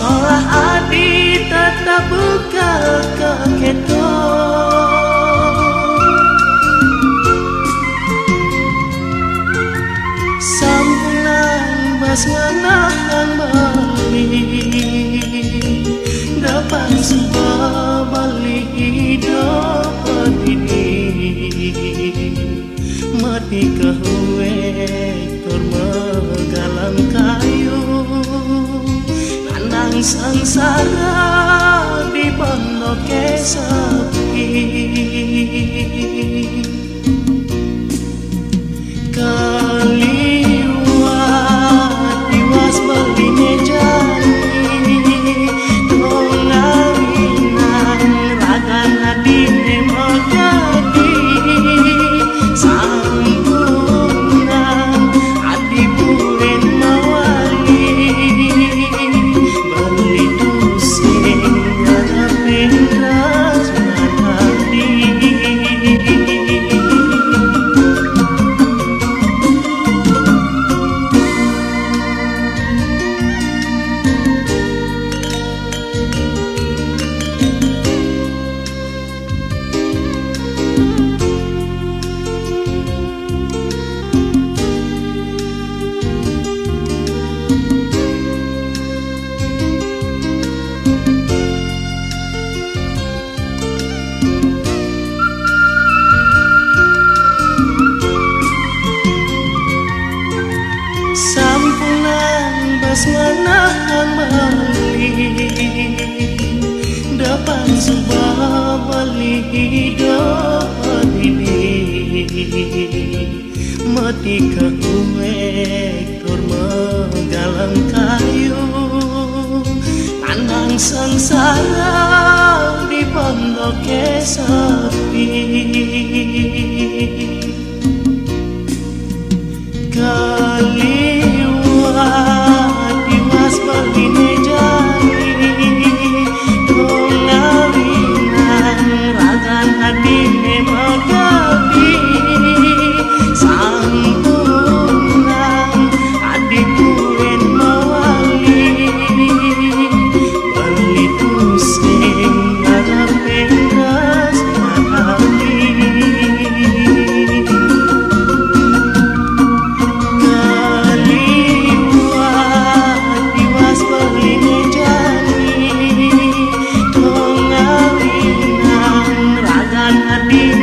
Solah adi tetap buka keketo sampunan bas nganahan bali dapat sebuah bali hidup ini mati kehuwe turmegalang kayu nanang sengsara di pondok sepi kaliwat tiwas beline jani tongawinan ragan adine magadi sampunan adi buren mawali beli tusing ngarepin rasman hati menahan bali dapat sebuah bali hidup ini mati kehuwek tur menggalang kayu pandang sengsara di pondok sepi kaliwat tiwas beline jani tongawinan ragan adine magadi sampunan adi buren mawali beli pusing ngarepin rasman hati Adi